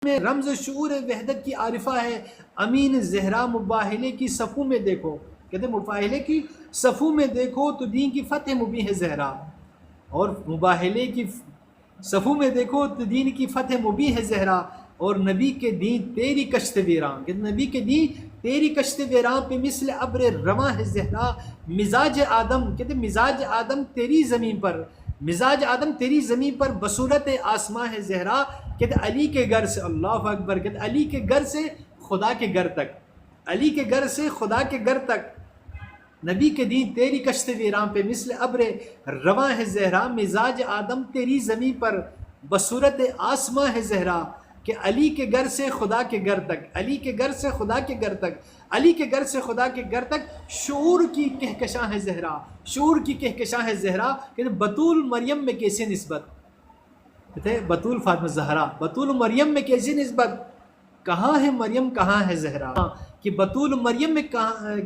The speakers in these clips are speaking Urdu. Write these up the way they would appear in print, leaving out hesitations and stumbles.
میں رمز شعور وحدت کی عارفہ ہے امین زہرا، مباہلے کی صفوں میں دیکھو، کہتے ہیں مباہلے کی صفوں میں دیکھو تو دین کی فتح مبین ہے زہرا، اور مباہلے کی صفوں میں دیکھو تو دین کی فتح مبین ہے زہرا، اور نبی کے دین تیری کشت ویراں، کہ نبی کے دین تیری کشت ویراں پہ مثل ابر رواں ہے زہرا، مزاج آدم، کہتے ہیں مزاج آدم تیری زمین پر، مزاج آدم تیری زمین پر بصورت آسماں ہے زہرا، کہتے علی کے گھر سے، اللہ اکبر، کہتے علی کے گھر سے خدا کے گھر تک، علی کے گھر سے خدا کے گھر تک، نبی کے دین تیری کشت ویراں پہ مثل ابر رواں ہے زہرا، مزاج آدم تیری زمین پر بصورت آسماں ہے زہرا، کہ علی کے گھر سے خدا کے گھر تک، علی کے گھر سے خدا کے گھر تک، علی کے گھر سے خدا کے گھر تک شعور کی کہکشاں ہے زہرا، شعور کی کہکشاں ہے زہرا، کہ بطول مریم میں کیسی نسبت، کہتے ہیں بطول فاطمہ زہرا، بطول مریم میں کیسی نسبت، کہاں ہے مریم کہاں ہے زہرا، کہ بطول مریم میں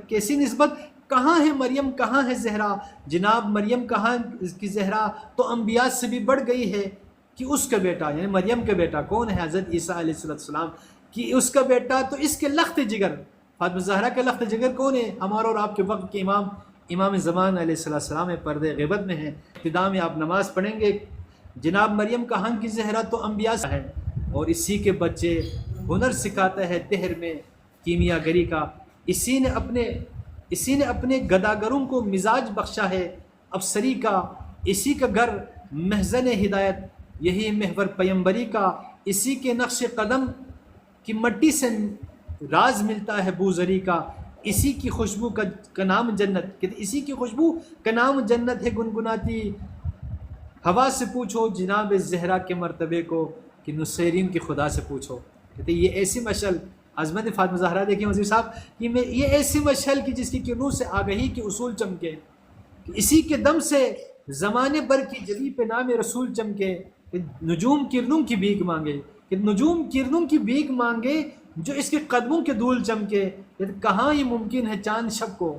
کیسی نسبت، کہاں ہے مریم کہاں ہے زہرا، جناب مریم کہاں کی زہرا تو انبیاء سے بھی بڑھ گئی ہے، کہ اس کا بیٹا یعنی مریم کا بیٹا کون ہے، حضرت عیسیٰ علیہ السلام، کہ اس کا بیٹا تو اس کے لخت جگر، فاطمہ زہرا کے لخت جگر کون ہے، ہمارا اور آپ کے وقت کے امام زمان علیہ السلام پردے غیبت میں ہیں، ابتدا میں آپ نماز پڑھیں گے، جناب مریم کہاں کی زہرا تو انبیاء سے ہے، اور اسی کے بچے ہنر سکھاتا ہے تہر میں کیمیا گری کا، اسی نے اپنے گداگروں کو مزاج بخشا ہے افسری کا، اسی کا گھر محزن ہدایت یہی محور پیمبری کا، اسی کے نقش قدم کی مٹی سے راز ملتا ہے بوزری کا، اسی کی خوشبو کا نام جنت، کہتے اسی کی خوشبو کا نام جنت ہے گنگناتی ہوا سے پوچھو جناب زہرا کے مرتبے کو، کہ نصیرین کی خدا سے پوچھو، کہتے یہ ایسی مشعل عظمت فاطمہ زہرا دیکھیں وزیر صاحب، کہ یہ ایسی مشعل کی جس کی نور سے آگہی کے اصول چمکے، کہ اسی کے دم سے زمانے بھر کی جبی پہ نام رسول چمکے، کہ نجوم کرنوں کی بھیک مانگے، کہ نجوم کرنوں کی بھیک مانگے جو اس کے قدموں کے دھول چمکے، کہتے کہاں یہ ممکن ہے چاند شب کو،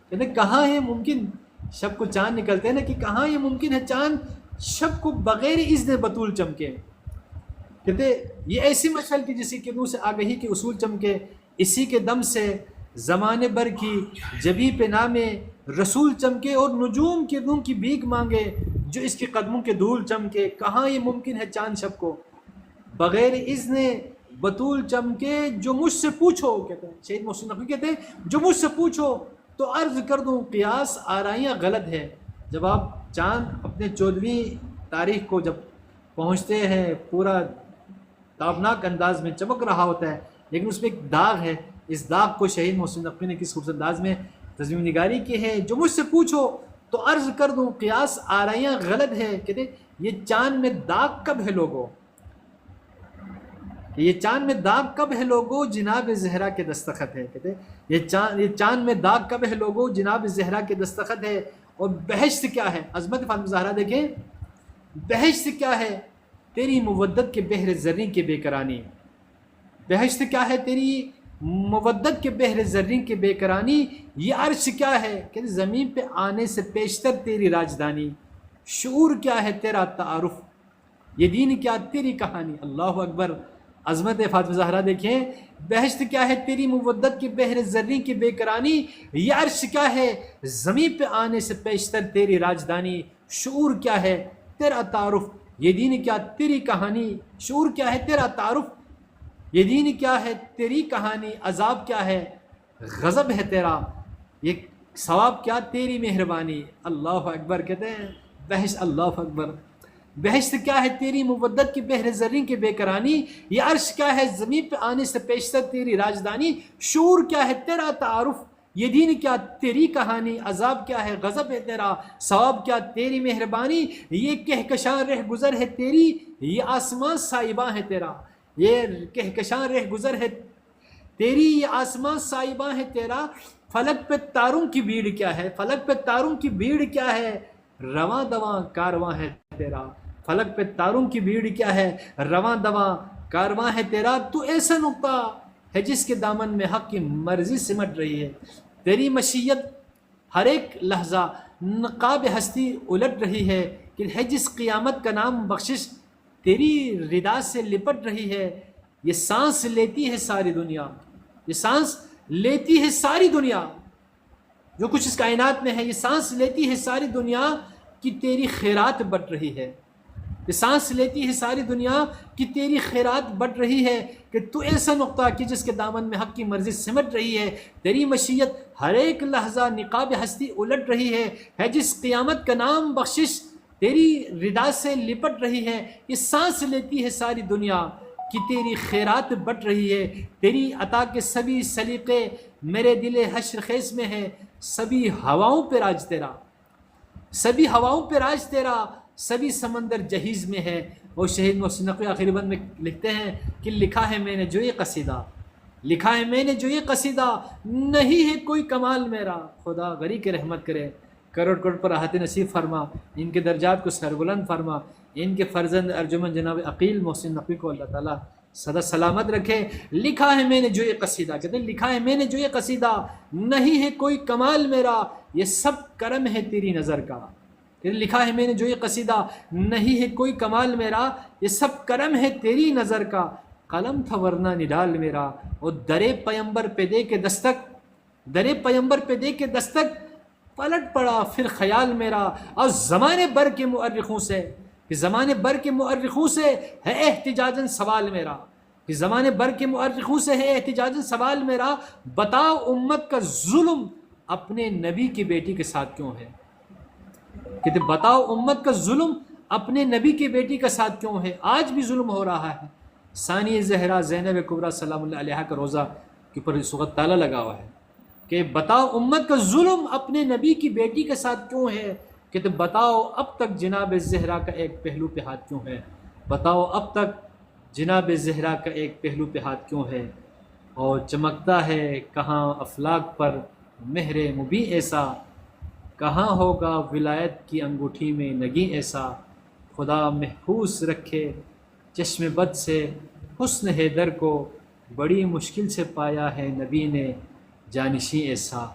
کہتے کہاں یہ ممکن شب کو چاند نکلتے ہیں نا، کہ کہاں یہ ممکن ہے چاند شب کو بغیر اذن بطول چمکے، کہتے یہ ایسی مشعل کی جسی کے نور سے آگہی کے اصول چمکے، اسی کے دم سے زمانے بھر کی جبی پہ نام رسول چمکے، اور نجوم کے نور کی بھیک مانگے جو اس کے قدموں کے دھول چمکے، کہاں یہ ممکن ہے چاند شب کو بغیر اذن بطول چمکے، جو مجھ سے پوچھو، کہتے ہیں شہید محسن نقوی کہتے ہیں جو مجھ سے پوچھو تو عرض کر دوں قیاس آرائیاں غلط ہے، جب آپ چاند اپنے 14ویں تاریخ کو جب پہنچتے ہیں پورا تابناک انداز میں چمک رہا ہوتا ہے، لیکن اس میں ایک داغ ہے، اس داغ کو شہید محسن نقوی نے کس خوبصورت انداز میں تزمین نگاری کی ہے، جو مجھ سے پوچھو تو عرض کر دوں قیاس آرائیاں غلط ہے، کہتے یہ چاند میں داغ کب ہے لوگوں، یہ چاند میں داغ کب ہے لوگوں جناب زہرا کے دستخط ہے، کہتے یہ چاند میں داغ کب ہے لوگوں جناب زہرا کے دستخط ہے، اور بہشت کیا ہے، عظمت فاطمہ زہرا دیکھیں، بہشت کیا ہے تیری مودت کے بحر زرین کے بے کرانی، بہشت کیا ہے تیری مودت کے بحر زرین کے بے کرانی، یہ عرش کیا ہے کہ زمین پہ آنے سے پیشتر تیری راجدانی، شعور کیا ہے تیرا تعارف، یہ دین کیا تیری کہانی، اللہ اکبر، عظمت فاطمہ زہرا دیکھیں، بہشت کیا ہے تیری مودت کے بحر زرین کی بے کرانی، یہ عرش کیا ہے زمین پہ آنے سے پیشتر تیری راجدانی، شعور کیا ہے تیرا تعارف، یہ دین کیا تیری کہانی، شعور کیا ہے تیرا تعارف، یہ دین کیا ہے تیری کہانی، عذاب کیا ہے غضب ہے تیرا، یہ ثواب کیا تیری مہربانی، اللہ اکبر، کہتے ہیں بہشت، اللہ اکبر، بہشت کیا ہے تیری مودت کی بحر زرین کے بے کرانی، یہ عرش کیا ہے زمین پہ آنے سے پیشتر تیری راجدانی، شعور کیا ہے تیرا تعارف، یہ دین کیا تیری کہانی، عذاب کیا ہے غضب ہے تیرا، ثواب کیا تیری مہربانی، یہ کہکشاں رہ گزر ہے تیری، یہ آسمان سائباں ہے تیرا، یہ کہکشاں رہ گزر ہے تیری، یہ آسمان سائباں ہے تیرا، فلک پہ تاروں کی بھیڑ کیا ہے، فلک پہ تاروں کی بھیڑ کیا ہے، رواں دواں کارواں ہے تیرا، فلک پہ تاروں کی بھیڑ کیا ہے، رواں دواں کارواں ہے تیرا، تو ایسا نقطہ ہے جس کے دامن میں حق کی مرضی سمٹ رہی ہے، تیری مشیت ہر ایک لحظہ نقاب ہستی الٹ رہی ہے، کہ ہے جس قیامت کا نام بخشش تیری ردا سے لپٹ رہی ہے، یہ سانس لیتی ہے ساری دنیا، یہ سانس لیتی ہے ساری دنیا، جو کچھ اس کائنات میں ہے یہ سانس لیتی ہے ساری دنیا کہ تیری خیرات بٹ رہی ہے، یہ سانس لیتی ہے ساری دنیا کہ تیری خیرات بٹ رہی ہے، کہ تو ایسا نقطہ کہ جس کے دامن میں حق کی مرضی سمٹ رہی ہے، تیری مشیت ہر ایک لحظہ نقاب ہستی الٹ رہی ہے جس قیامت کا نام بخشش تیری ردا سے لپٹ رہی ہے، یہ سانس لیتی ہے ساری دنیا کہ تیری خیرات بٹ رہی ہے، تیری عطا کے سبھی سلیقے میرے دل حشر خیز میں ہے، سبھی ہواؤں پہ راج تیرا، سبھی ہواؤں پہ راج تیرا، سبھی سمندر جہیز میں ہے۔ وہ شہید محسن نقوی آخری بند میں لکھتے ہیں کہ لکھا ہے میں نے جو یہ قصیدہ، لکھا ہے میں نے جو یہ قصیدہ، نہیں ہے کوئی کمال میرا، خدا غری کے رحمت کرے، کروڑ کروڑ پر راحت نصیب فرما، ان کے درجات کو سربلند فرما، ان کے فرزند ارجمن جناب عقیل محسن نقوی کو اللہ تعالیٰ سدا سلامت رکھے۔ لکھا ہے میں نے جو یہ قصیدہ، کہتے ہیں لکھا ہے میں نے جو یہ قصیدہ، نہیں ہے کوئی کمال میرا، یہ سب کرم ہے تیری نظر کا، لکھا ہے میں نے جو یہ قصیدہ، نہیں ہے کوئی کمال میرا، یہ سب کرم ہے تیری نظر کا، قلم تھا ورنہ نڈال میرا، اور درے پیمبر پہ دے کے دستک، درے پیمبر پہ دے کے دستک، پلٹ پڑا پھر خیال میرا، اور زمانے بھر کے مؤرخوں سے، کہ زمانے بھر کے مؤرخوں سے ہے احتجاجاً سوال میرا، کہ زمانے بھر کے مؤرخوں سے ہے احتجاجاً سوال میرا، بتاؤ امت کا ظلم اپنے نبی کی بیٹی کے ساتھ کیوں ہے، کہتے بتاؤ امت کا ظلم اپنے نبی کی بیٹی کا ساتھ کیوں ہے، آج بھی ظلم ہو رہا ہے۔ ثانی زہرا زینب کبریٰ سلام اللہ علیہ کا روزہ کے اوپر اس وقت تالا لگا ہوا ہے کہ بتاؤ امت کا ظلم اپنے نبی کی بیٹی کے ساتھ کیوں ہے، کہتے بتاؤ اب تک جناب زہرا کا ایک پہلو پہ ہاتھ کیوں ہے، بتاؤ اب تک جناب زہرا کا ایک پہلو پہ ہاتھ کیوں ہے، اور چمکتا ہے کہاں افلاک پر مہر مبیں ایسا، کہاں ہوگا ولایت کی انگوٹھی میں نگیں ایسا، خدا محفوظ رکھے چشم بد سے حسن حیدر کو، بڑی مشکل سے پایا ہے نبی نے جانشیں ایسا۔